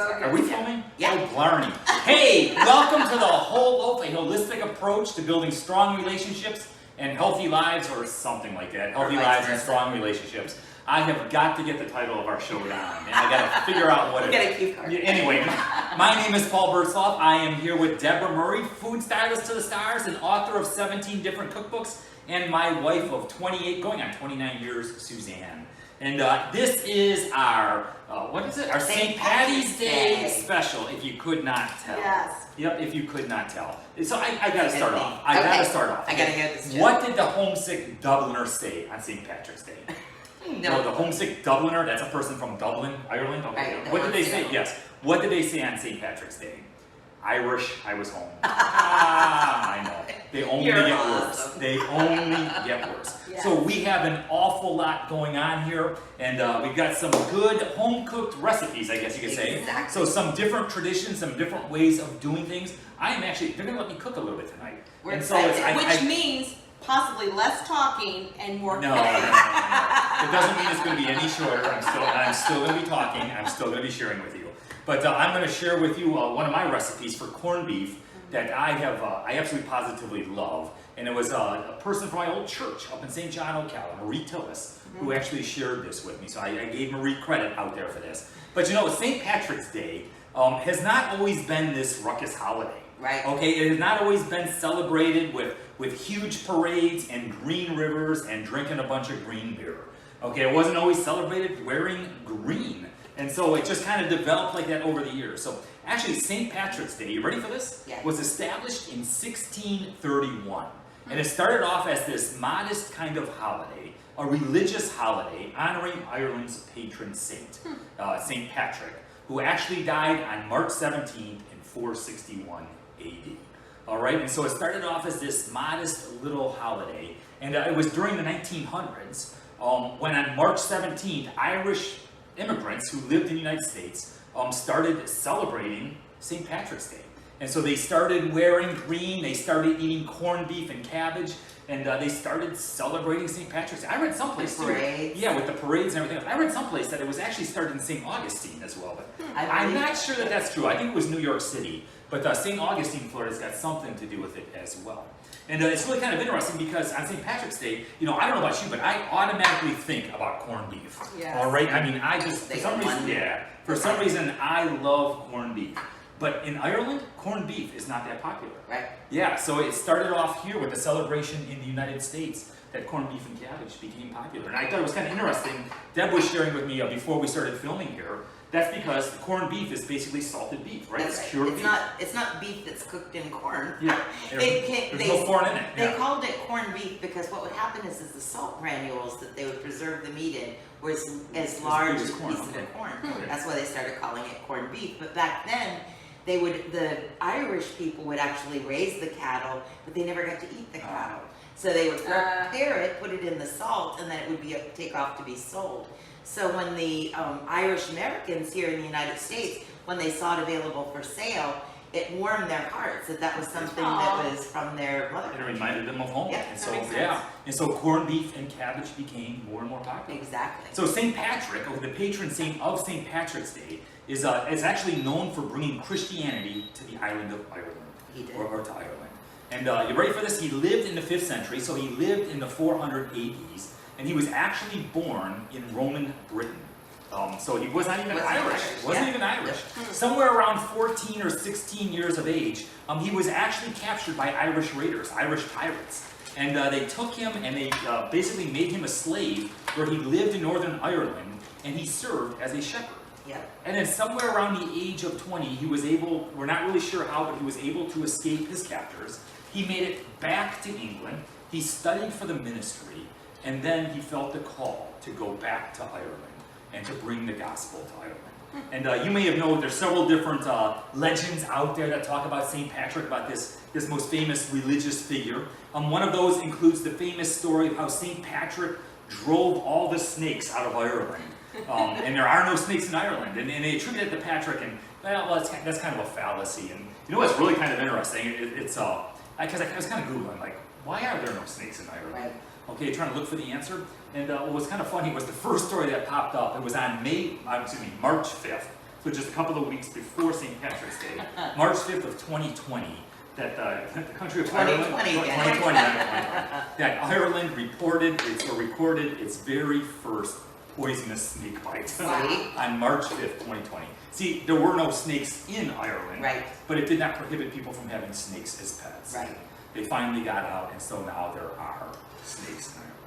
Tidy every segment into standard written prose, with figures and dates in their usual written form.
Focus. Are we filming? Yeah. Oh, blarney. Hey, welcome to the Whole Loaf, a holistic approach to building strong relationships and healthy lives, or something like that. Healthy lives and strong relationships. I have got to get the title of our show down, and I got to figure out what it is. Get a cue card. Anyway, my name is Paul Bertzloff. I am here with Deborah Murray, food stylist to the stars and author of 17 different cookbooks, and my wife of 28, going on 29 years, Suzanne. And this is our, what is it? Our St. Patty's Day special, if you could not tell. Yes. Yep, if you could not tell. So I got to start off. I got to start off. I got to hear this. What did the homesick Dubliner say on St. Patrick's Day? No. The homesick Dubliner, that's a person from Dublin, Ireland. Okay. Right, What did they say? Yes. What did they say on St. Patrick's Day? Irish, I was home. I know. They only get worse. They only get worse. Yes. So we have an awful lot going on here, and we've got some good home-cooked recipes, I guess you could say. Exactly. So some different traditions, some different ways of doing things. I am actually, they're going to let me cook a little bit tonight. We're and excited. So Which means possibly less talking and more no. It doesn't mean it's going to be any shorter. I'm still going to be talking. I'm still going to be sharing with you. But I'm going to share with you one of my recipes for corned beef that I absolutely positively love. And it was a person from my old church up in St. John, Ocala, Marie Tillis, who actually shared this with me. So I gave Marie credit out there for this. But you know, St. Patrick's Day has not always been this ruckus holiday. Right. Okay, it has not always been celebrated with huge parades and green rivers and drinking a bunch of green beer. Okay, it wasn't always celebrated wearing green. And so it just kind of developed like that over the years. So actually, St. Patrick's Day, you ready for this? Yeah. Was established in 1631. And it started off as this modest kind of holiday, a religious holiday honoring Ireland's patron saint, St. Patrick, who actually died on March 17th in 461 AD. All right, and so it started off as this modest little holiday. And it was during the 1900s when on March 17th, Irish immigrants who lived in the United States started celebrating St. Patrick's Day. And so they started wearing green, they started eating corned beef and cabbage, and they started celebrating St. Patrick's Day. I read someplace too. Yeah, with the parades and everything. I read someplace that it was actually started in St. Augustine as well. But I'm not sure that that's true. I think it was New York City. But St. Augustine, Florida's got something to do with it as well. And it's really kind of interesting because on St. Patrick's Day, you know, I don't know about you, but I automatically think about corned beef. Yes. All right? I mean, I just, for some reason, I love corned beef. But in Ireland, corned beef is not that popular. Right. Yeah, so it started off here with the celebration in the United States that corned beef and cabbage became popular. And I thought it was kind of interesting. Deb was sharing with me before we started filming here. That's because corned beef is basically salted beef, right? That's It's right. pure beef. It's not beef that's cooked in corn. Yeah. There's no corn in it. They called it corned beef because what would happen is the salt granules that they would preserve the meat in were as large as a piece of the corn. Okay. That's why they started calling it corned beef. But back then, the Irish people would actually raise the cattle, but they never got to eat the cattle. So they would prepare it, put it in the salt, and then it would be take off to be sold. So when the Irish Americans here in the United States, when they saw it available for sale, it warmed their hearts that was something that was from their mother. It reminded them of home. Yeah, and that so makes sense. and so corned beef and cabbage became more and more popular. Exactly. So St. Patrick, or the patron saint of St. Patrick's Day, is actually known for bringing Christianity to the island of Ireland. He did. Or to Ireland. And you ready for this? He lived in the 5th century, so he lived in the 400 ADs, and he was actually born in Roman Britain. So he was not even Irish. Wasn't even Irish. Somewhere around 14 or 16 years of age, he was actually captured by Irish raiders, Irish pirates. And they took him and they basically made him a slave where he lived in Northern Ireland, and he served as a shepherd. Yep. And then somewhere around the age of 20, he was able, we're not really sure how, but he was able to escape his captors. He made it back to England. He studied for the ministry, and then he felt the call to go back to Ireland and to bring the gospel to Ireland. And you may have known there's several different legends out there that talk about St. Patrick, about this most famous religious figure. One of those includes the famous story of how St. Patrick drove all the snakes out of Ireland. And there are no snakes in Ireland. And they attribute it to Patrick, and well, that's kind of a fallacy. And you know what's really kind of interesting? It's because I was kind of Googling, like, why are there no snakes in Ireland? Right. Okay, trying to look for the answer. And what was kind of funny was the first story that popped up. It was on March 5th so just a couple of weeks before St. Patrick's Day, March 5th of 2020, that the country of Ireland, 2020, that Ireland recorded its very first poisonous snake bite Right. on March 5th, 2020. See, there were no snakes in Ireland, Right. but it did not prohibit people from having snakes as pets. Right. They finally got out, and so now there are snakes in Ireland.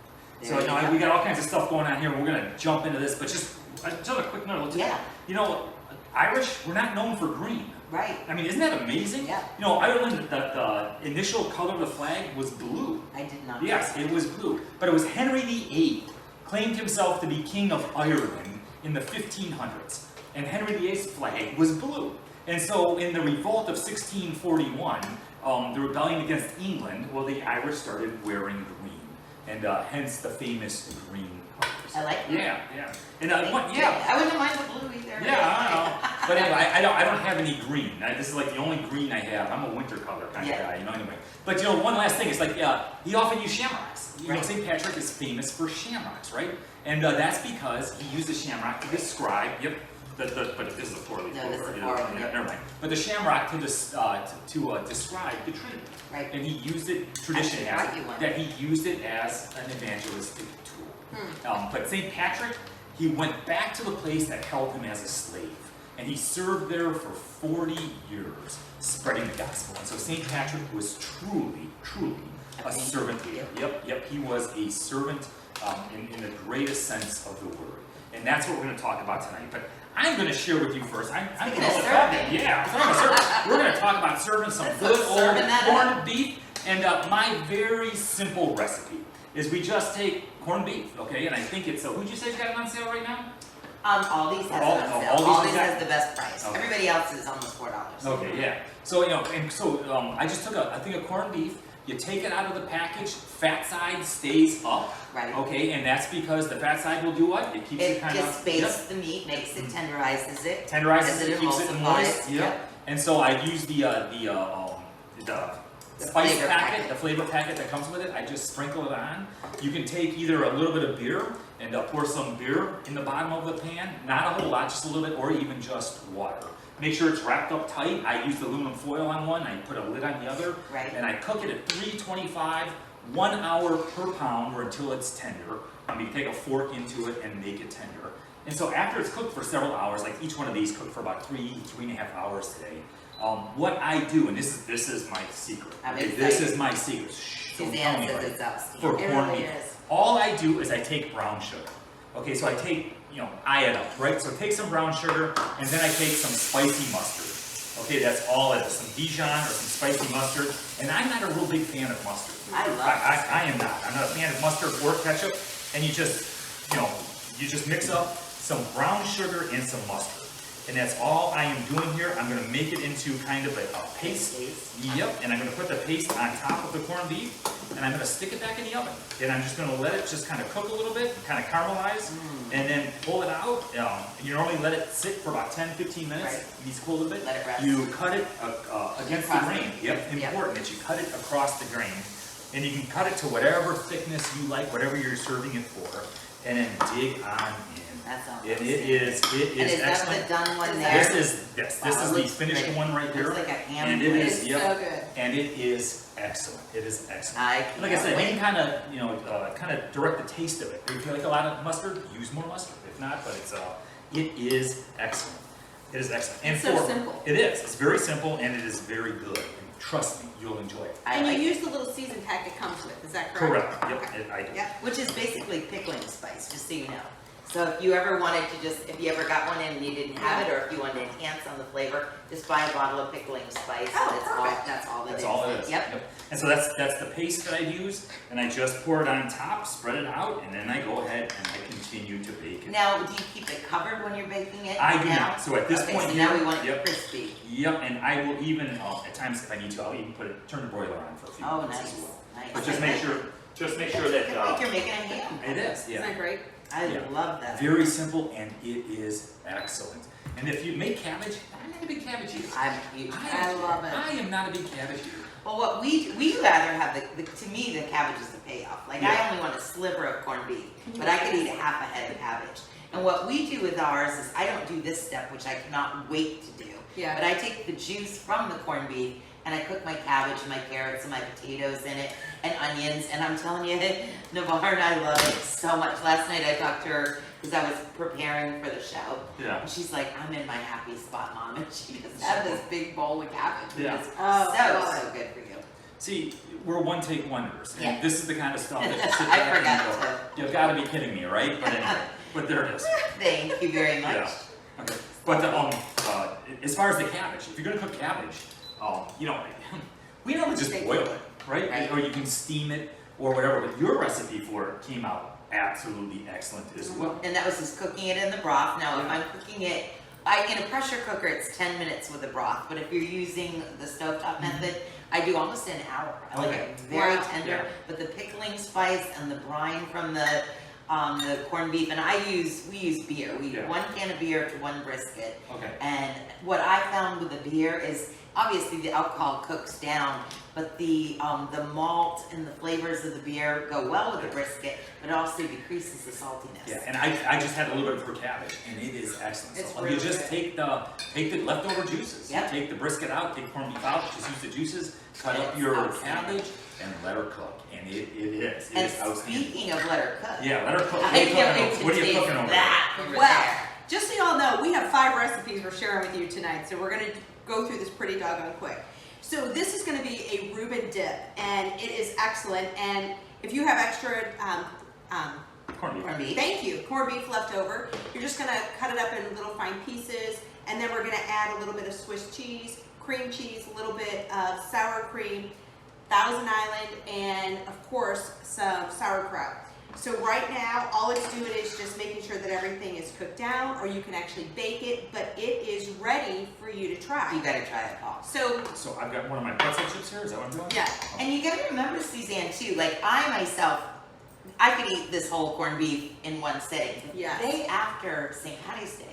There So you now go. we got all kinds of stuff going on here. We're gonna jump into this, but just a quick note. Yeah. You know, Irish, we're not known for green. Right. I mean, isn't that amazing? Yeah. You know, Ireland, the initial color of the flag was blue. I did not. Yes, it was blue. But it was Henry VIII claimed himself to be king of Ireland in the 1500s. And Henry VIII's flag was blue. And so in the revolt of 1641, the rebellion against England, well, the Irish started wearing green. And hence the famous green colors. I like that. Yeah, yeah. And Yeah. I wouldn't mind the blue either. yeah, I don't know. But anyway, I don't have any green. This is like the only green I have. I'm a winter color kind of guy, you know, anyway. But you know, one last thing, it's like, he often used shamrocks. You know, Right. St. Patrick is famous for shamrocks, right? And that's because he used the shamrock to describe, but this is a poorly No, this is a you know, four-leaf, yeah, never mind. But the shamrock to describe the Trinity. Right. And he used it, tradition I has should write you one. that he used it as an evangelistic tool. But St. Patrick, he went back to the place that held him as a slave. And he served there for 40 years, spreading the gospel. And so St. Patrick was truly a servant leader. Yep, he was a servant in the greatest sense of the word. And that's what we're going to talk about tonight. But I'm going to share with you first. I'm Speaking going of to serving. Yeah, speaking of serving, we're going to talk about serving some Let's good start old serving that corned beef. And my very simple recipe is we just take corned beef, okay? And I think it's, who'd you say's got it on sale right now? Aldi's has it on sale. Aldi's Aldi's has has the best price. Okay. Everybody else is almost $4. Okay, yeah. So, you know, and so I just took a thing of corned beef. You take it out of the package, fat side stays up. Right. Okay, and that's because the fat side will do what? It keeps it It kind just of bastes the meat, makes it, tenderizes it. tenderizes as it, keeps it emulsifies. moist. Yep. And so I use the The spice flavor packet, packet. the flavor packet that comes with it. I just sprinkle it on. You can take either a little bit of beer and pour some beer in the bottom of the pan, not a whole lot, just a little bit, or even just water. Make sure it's wrapped up tight. I used aluminum foil on one. I put a lid on the other, Right. and I cook it at 325, 1 hour per pound, or until it's tender. You take a fork into it and make it tender. And so after it's cooked for several hours, like each one of these cooked for about 3.5 hours today. What I do, and this is my secret. I'm Okay, excited. this is my secret. Shh, don't tell Suzanne says anybody. it's outstanding. For It corned really beef. is. All I do is I take brown sugar. Okay, so I take, eye it up, right? So take some brown sugar, and then I take some spicy mustard. Okay, that's all it is. Some Dijon or some spicy mustard. And I'm not a real big fan of mustard. I love I am not. I'm not a fan of mustard or ketchup. And you just mix up some brown sugar and some mustard. And that's all I am doing here. I'm going to make it into kind of a paste. Yep, and I'm going to put the paste on top of the corned beef, and I'm going to stick it back in the oven. And I'm just going to let it just kind of cook a little bit, kind of caramelize, and then pull it out. You normally let it sit for about 10-15 minutes. Right. It needs to cool a little bit. Let it rest. You cut it against the Across grain. it. Yep, important that you cut it across the grain. And you can cut it to whatever thickness you like, whatever you're serving it for, and then dig on in. That sounds It is And is that excellent. the done one there? This is Wow, the looks finished great. one right there. Looks like a ham and it plate. is, yep, So good. and it is excellent. It is excellent. I Like I said, can't you wait. can kind of direct the taste of it. If you like a lot of mustard, use more mustard. If not, but it is excellent. It is excellent. And It's so simple. It is. It's very simple and it is very good. And trust me, you'll enjoy it. I And like you it. use the little season pack it comes with, is that correct? Correct. Yep. Okay. I do. Yep. Which is basically pickling spice, just so you know. So if you ever wanted to if you ever got one in and you didn't have it, or if you wanted to enhance on the flavor, just buy a bottle of pickling spice. Oh, That's perfect. That's all That's all it is. Yep. And so that's the paste that I use, and I just pour it on top, spread it out, and then I go ahead and I continue to bake it. Now, do you keep it covered when you're baking it? I do now? not. So at this Okay, point so now here- we want it yep. crispy. Yep, and I will even at times if I need to, I'll even turn the broiler on for a few Oh, minutes nice, as well. nice. But just make sure that I think you're making a ham. it is. Isn't Yeah. that great? I Yeah. love that. Very simple, and it is excellent. And if you make cabbage, I'm not a big cabbage eater. I love it. I am not a big cabbage eater. Well, what we rather have to me the cabbage is the payoff. Like Yeah. I only want a sliver of corned beef, but I could eat a half a head of cabbage. And what we do with ours is, I don't do this step, which I cannot wait to do. Yeah. But I take the juice from the corned beef and I cook my cabbage and my carrots and my potatoes in it and onions. And I'm telling you, Navarre and I love it so much. Last night I talked to her because I was preparing for the show. Yeah. And she's like, I'm in my happy spot, Mom. And she just had this big bowl of cabbage. Which Yeah. is Oh, so good for you. See, we're one take wonders, and Yeah. this is the kind of stuff that you sit I back and forgot go, you've got to be kidding me, right? But anyway, but there it is. Thank you very much. Yeah. Okay. But as far as the cabbage, if you're gonna cook cabbage, you know, we normally just boil it, right? Right. Or you can steam it or whatever. But your recipe for it came out absolutely excellent as well. And that was just cooking it in the broth. Now, if I'm cooking it, in a pressure cooker, it's 10 minutes with the broth. But if you're using the stovetop method, I do almost an hour. I like it very tender. Yeah. But the pickling spice and the brine from the corned beef, and we use beer. We use 1 can of beer to 1 brisket. Okay. And what I found with the beer is, obviously the alcohol cooks down, but the malt and the flavors of the beer go well with the brisket, but it also decreases the saltiness. Yeah, and I just had a little bit for cabbage, and it is excellent. It's So really you just good. take the leftover juices. Yep. Take the brisket out, take corned beef out, just use the juices, cut up your Outstanding. cabbage, and let her cook. And it is And outstanding. speaking of let her cook, Yeah, let her cook. I can't wait to What are you taste cooking over that over Well, there. just so y'all know, we have 5 recipes we're sharing with you tonight, so we're gonna go through this pretty doggone quick. So this is gonna be a Reuben dip, and it is excellent. And if you have extra, Corned beef. Corned beef. thank you, corned beef left over, you're just gonna cut it up in little fine pieces, and then we're gonna add a little bit of Swiss cheese, cream cheese, a little bit of sour cream, Thousand Island, and of course, some sauerkraut. So right now, all it's doing is just making sure that everything is cooked down, or you can actually bake it, but it is ready for you to You try. gotta try it, Paul. So, So I've got one of my pretzel chips here. Is that what I'm doing? yeah, And you gotta remember, Suzanne, too, like I myself, I could eat this whole corned beef in one sitting. Yes. The day after St. Patty's Day,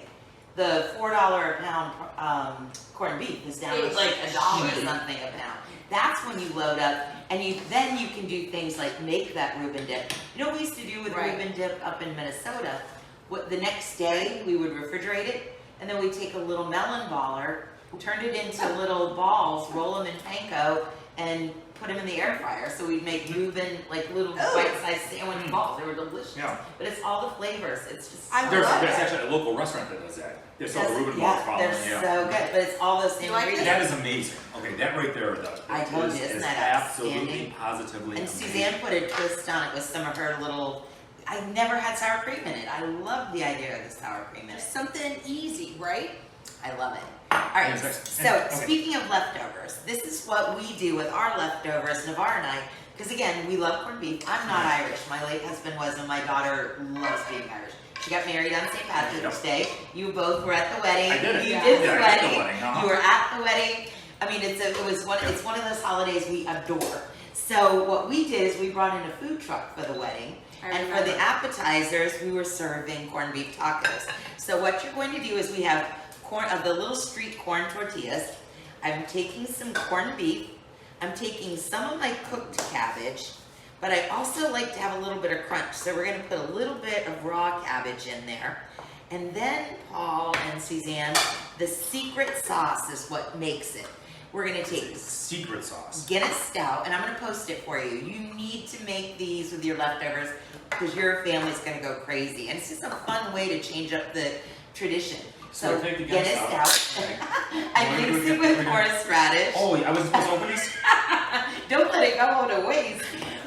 the $4 a pound corned beef is down to It's like $1 or cheap. something a pound. That's when you load up, and then you can do things like make that Reuben dip. You know what we used to do with Right. Reuben dip up in Minnesota? The next day, we would refrigerate it, and then we'd take a little melon baller, turn it into little balls, roll them in panko, and put them in the air fryer. So we'd make Reuben, like little Oh. bite-sized sandwich balls. They were delicious. Yeah. But it's all the flavors. It's just I There's love actually a local restaurant that does that. They sell the Reuben balls yeah, following. they're so good, but it's all those same You like it? ingredients. That is amazing. Okay, that right there, I told you, isn't that absolutely, outstanding? positively And amazing. Suzanne put a twist on it with some of her little, I never had sour cream in it. I love the idea of the sour cream in it. something easy, right? I love it. All right, Yes, excellent. so Okay. speaking of leftovers, this is what we do with our leftovers, Navarre and I, because again, we love corned beef. I'm not Irish. My late husband was, and my daughter loves being Irish. She got married on St. Patrick's Day. You both were at the wedding. I did it. You Yeah. did the Yeah, I did wedding. the wedding, uh-huh. You were at the wedding. I mean, it's one of those holidays we adore. So what we did is we brought in a food truck for the wedding. I And for remember. the appetizers, we were serving corned beef tacos. So what you're going to do is we have the little street corn tortillas. I'm taking some corned beef. I'm taking some of my cooked cabbage, but I also like to have a little bit of crunch. So we're gonna put a little bit of raw cabbage in there. And then Paul and Suzanne, the secret sauce is what makes it. We're gonna take Secret sauce. Guinness Stout, and I'm gonna post it for you. You need to make these with your leftovers because your family's gonna go crazy. And it's just a fun way to change up the tradition. So take the Guinness Stout. I What are we mix doing? it with horseradish. Oh, I wasn't supposed to open this? Don't let it go to waste.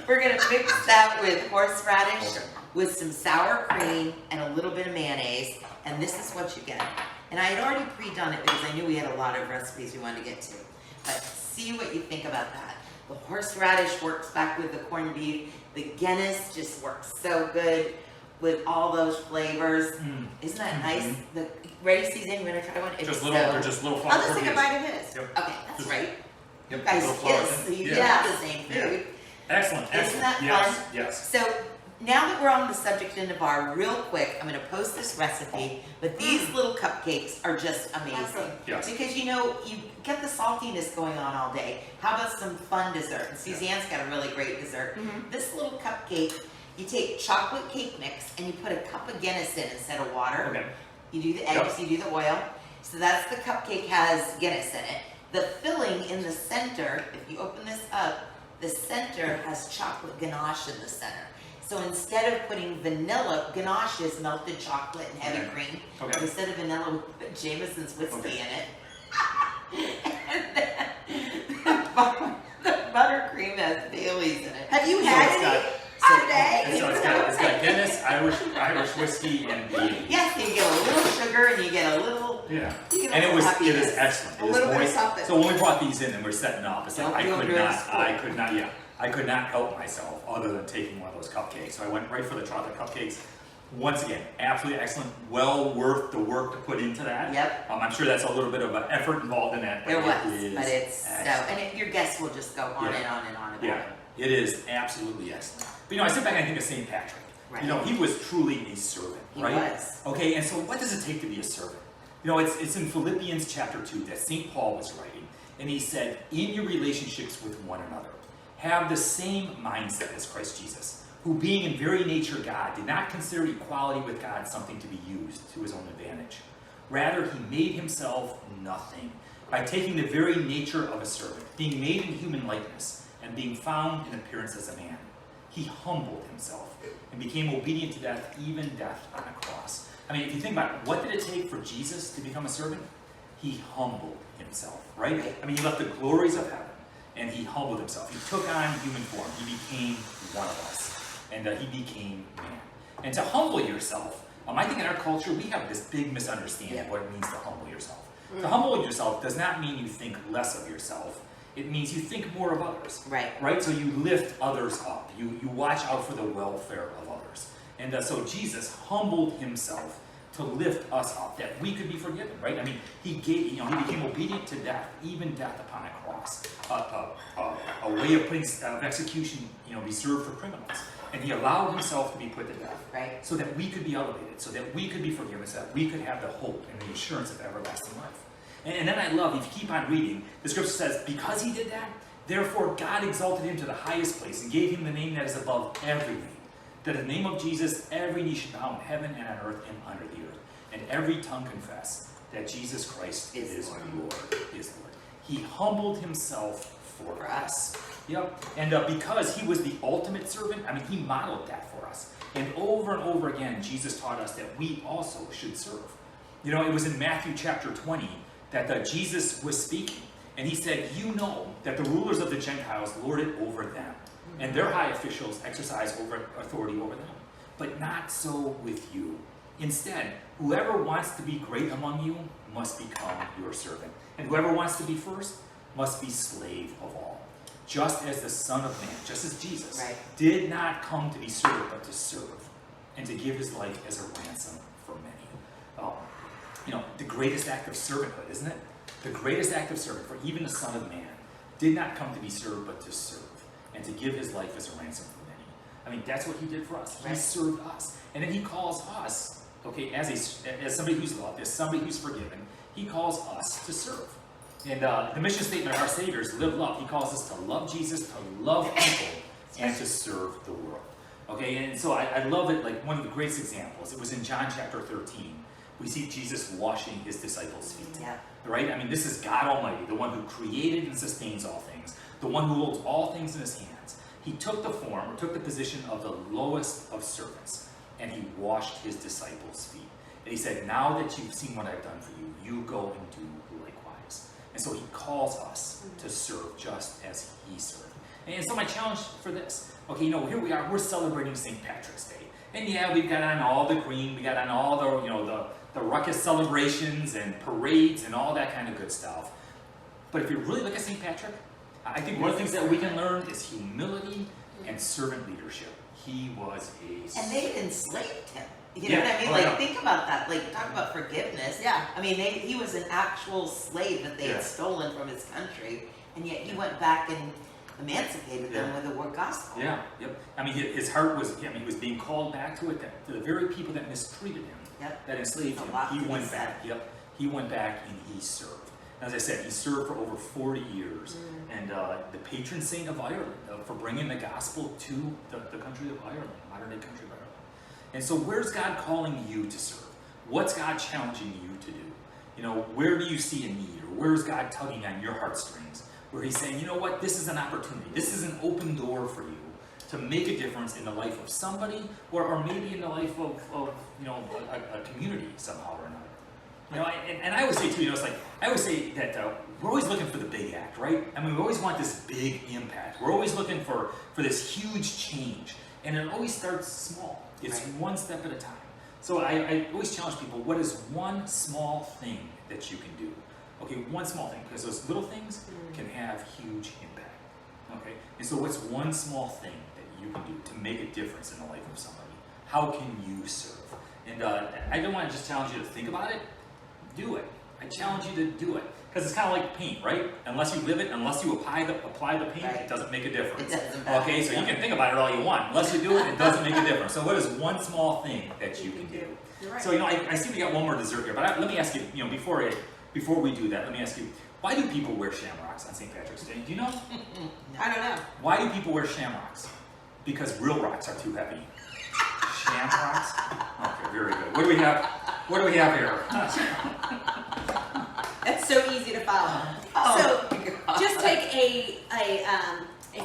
We're gonna mix that with horseradish, Okay. with some sour cream and a little bit of mayonnaise, and this is what you get. And I had already pre-done it because I knew we had a lot of recipes we wanted to get to. But see what you think about that. The horseradish works back with the corned beef. The Guinness just works so good with all those flavors. Mm. Isn't that nice? Ready, Susan? You wanna try one? It's Just little, so- they're just little I'll flour just take a tortillas. bite of his. Yep. Okay, that's Just- right. Yep, You guys little flour kiss, so thing. you Yeah. can have the same Yeah. food. Excellent, excellent. Isn't that Yes, fun? yes. So now that we're on the subject of Navarre, real quick, I'm gonna post this recipe, but these little cupcakes are just amazing. Awesome. Yes. Because you know, you get the saltiness going on all day. How about some fun dessert? And Suzanne's got a really great dessert. Mhm. This little cupcake You take chocolate cake mix and you put a cup of Guinness in instead of water. Okay. You do the eggs, you do the oil. So that's the cupcake has Guinness in it. The filling in the center, if you open this up, the center has chocolate ganache in the center. So instead of putting vanilla, ganache is melted chocolate and heavy cream. Okay. Instead of vanilla, we put Jameson's whiskey in it. And then the buttercream has Bailey's in it. Have you So had it's any got- today? So it's got Guinness, Irish whiskey, and Bailey. Yes, you get a little sugar and you get a little. Yeah. You get a And it little is happiness. excellent. A It is little bit of moist. something. So when we brought these in and we're setting up, it's like Don't I feel could very not, spoiled. I could not help myself other than taking one of those cupcakes. So I went right for the chocolate cupcakes. Once again, absolutely excellent. Well worth the work to put into that. Yep. I'm sure that's a little bit of an effort involved in that. There but was, it is but it's so, excellent. and your guests will just go on Yeah. and on and on about Yeah, it. it is absolutely excellent. But I sit back and I think of St. Patrick. Right. He was truly a servant, He right? was. Okay, and so what does it take to be a servant? It's in Philippians chapter 2 that St. Paul was writing, and he said, in your relationships with one another, have the same mindset as Christ Jesus, who being in very nature God, did not consider equality with God something to be used to his own advantage. Rather, he made himself nothing by taking the very nature of a servant, being made in human likeness, and being found in appearance as a man. He humbled himself and became obedient to death, even death on a cross. I mean, if you think about it, what did it take for Jesus to become a servant? He humbled himself, right? I mean, he left the glories of heaven and he humbled himself. He took on human form. He became one of us, and he became man. And to humble yourself, I think in our culture we have this big misunderstanding of what it means to humble yourself. To humble yourself does not mean you think less of yourself. It means you think more of others. Right. Right? So you lift others up. You watch out for the welfare of others. And so Jesus humbled himself to lift us up, that we could be forgiven, right? I mean, he became obedient to death, even death upon a cross. A way of putting execution, reserved for criminals. And he allowed himself to be put to death. Right. So that we could be elevated, so that we could be forgiven, so that we could have the hope and the assurance of everlasting life. And then I love, if you keep on reading, the scripture says, because he did that, therefore God exalted him to the highest place and gave him the name that is above every name. That in the name of Jesus, every knee should bow in heaven and on earth and under the earth. And every tongue confess that Jesus Christ is Lord. He humbled himself for us. Yep. And because he was the ultimate servant, he modeled that for us. And over again, Jesus taught us that we also should serve. It was in Matthew chapter 20 that Jesus was speaking. And he said, you know that the rulers of the Gentiles lord it over them, and their high officials exercise authority over them. But not so with you. Instead, whoever wants to be great among you must become your servant. And whoever wants to be first must be slave of all. Just as the Son of Man, just as Jesus, did not come to be served, but to serve, and to give his life as a ransom for many. The greatest act of servanthood, isn't it? The greatest act of servant for even the Son of Man did not come to be served, but to serve, and to give his life as a ransom for many. That's what he did for us. He served us. And then he calls us, as somebody who's loved, as somebody who's forgiven, he calls us to serve. And the mission statement of our Savior is live love. He calls us to love Jesus, to love people, and to serve the world. And so I love it, like one of the greatest examples. It was in John chapter 13. We see Jesus washing his disciples' feet. Yeah. Right? This is God Almighty, the one who created and sustains all things, the one who holds all things in his hands. He took the position of the lowest of servants, and he washed his disciples' feet. And he said, now that you've seen what I've done for you, you go and do likewise. And so he calls us to serve just as he served. And so my challenge for this, here we are, we're celebrating St. Patrick's Day. And yeah, we've got on all the green, we got on all the ruckus celebrations and parades and all that kind of good stuff. But if you really look at St. Patrick, I think one of the things that we can learn is humility and servant leadership. He was a servant. And they enslaved him. You know what I mean? Think about that. Talk about forgiveness. Yeah. He was an actual slave that they had stolen from his country, and yet he went back and emancipated them with the word gospel. Yeah, yep. His heart was, he was being called back to it, to the very people that mistreated him, that enslaved him. He went back, he went back and he served. As I said, he served for over 40 years, and the patron saint of Ireland for bringing the gospel to the country of Ireland, modern day country of Ireland. And so where's God calling you to serve? What's God challenging you to do? You know, where do you see a need, or where is God tugging on your heartstrings? Where he's saying, you know what, this is an opportunity, this is an open door for you to make a difference in the life of somebody, or maybe in the life of you know, a community somehow or another. You know, and I always say too, you know, it's like, I always say that we're always looking for the big act, right? I mean, we always want this big impact. We're always looking for this huge change, and it always starts small. It's one step at a time. So I always challenge people, what is one small thing that you can do? Okay, one small thing, because those little things can have huge impact. Okay, and so what's one small thing that you can do to make a difference in the life of somebody? How can you serve? And I don't want to just challenge you to think about it, do it. I challenge you to do it. Because it's kind of like paint, right? Unless you live it, unless you apply the paint, it doesn't make a difference. It doesn't matter. Okay, so you can think about it all you want. Unless you do it, it doesn't make a difference. So what is one small thing that you can do? You're right. So, you know, I see we got one more dessert here, but let me ask you, you know, before we do that, let me ask you, why do people wear shamrocks on St. Patrick's Day? Do you know? I don't know. Why do people wear shamrocks? Because real rocks are too heavy. Shamrocks? Okay, very good. What do we have? What do we have here? That's so easy to follow. Oh, So just take a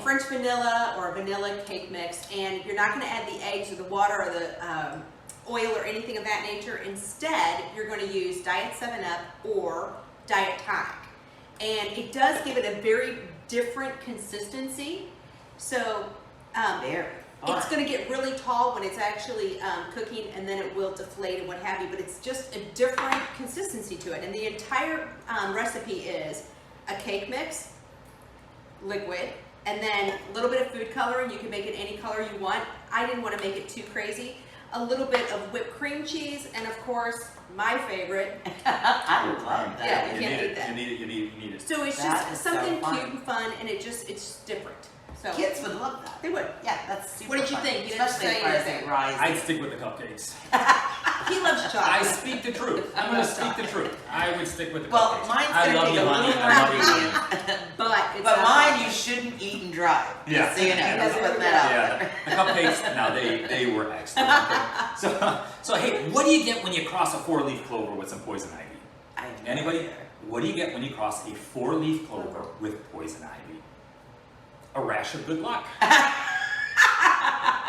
French vanilla or a vanilla cake mix, and you're not going to add the eggs or the water or the oil or anything of that nature. Instead, you're going to use Diet 7-Up or Diet Tonic. And it does give it a very different consistency. So it's going to get really tall when it's actually cooking, and then it will deflate and what have you, but it's just a different consistency to it. And the entire recipe is a cake mix, liquid, and then a little bit of food coloring. You can make it any color you want. I didn't want to make it too crazy. A little bit of whipped cream cheese, and of course, my favorite. I love that. Yeah, we can't eat that. You need it. So it's That just is so something fun. cute and fun, and it's different. So Kids would love that. they would. Yeah, that's super What did you fun. think? You didn't Especially say as far as anything. it rises. I'd stick with the cupcakes. He loves chocolate. I speak the truth. I'm going to speak the truth. I would stick with the Well, cupcakes. mine's I gonna love take you, a honey. little I love you, more honey. But it's But not mine chocolate. you shouldn't eat and drive. Yeah. Just so you know, Yeah, just there put we that out Yeah, there. the cupcakes, no, they were excellent. Okay. So hey, what do you get when you cross a 4-leaf clover with some poison ivy? I have no Anybody? idea. What do you get when you cross a 4-leaf clover with poison ivy? A rash of good luck.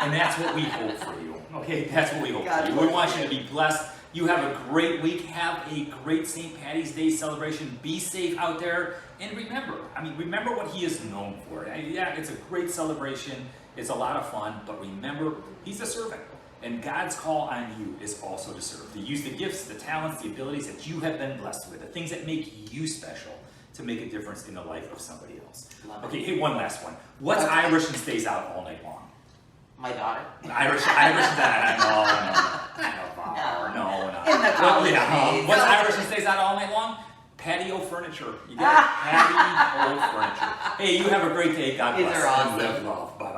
And that's what we hope for you. Okay, that's what we hope God for you. We bless want you you. to be blessed. You have a great week. Have a great St. Patty's Day celebration. Be safe out there. And remember what he is known for. Yeah, it's a great celebration. It's a lot of fun. But remember, he's a servant. And God's call on you is also to serve. To use the gifts, the talents, the abilities that you have been blessed with. The things that make you special to make a difference in the life of somebody else. Love it. Okay, hey, one last one. What's Okay. Irish and stays out all night long? My daughter. Irish that. No. In the college days. What's Irish and stays out all night long? Patio furniture. You get it? Patio furniture. Hey, you have a great day. God These bless. are awesome. And live love. Bye.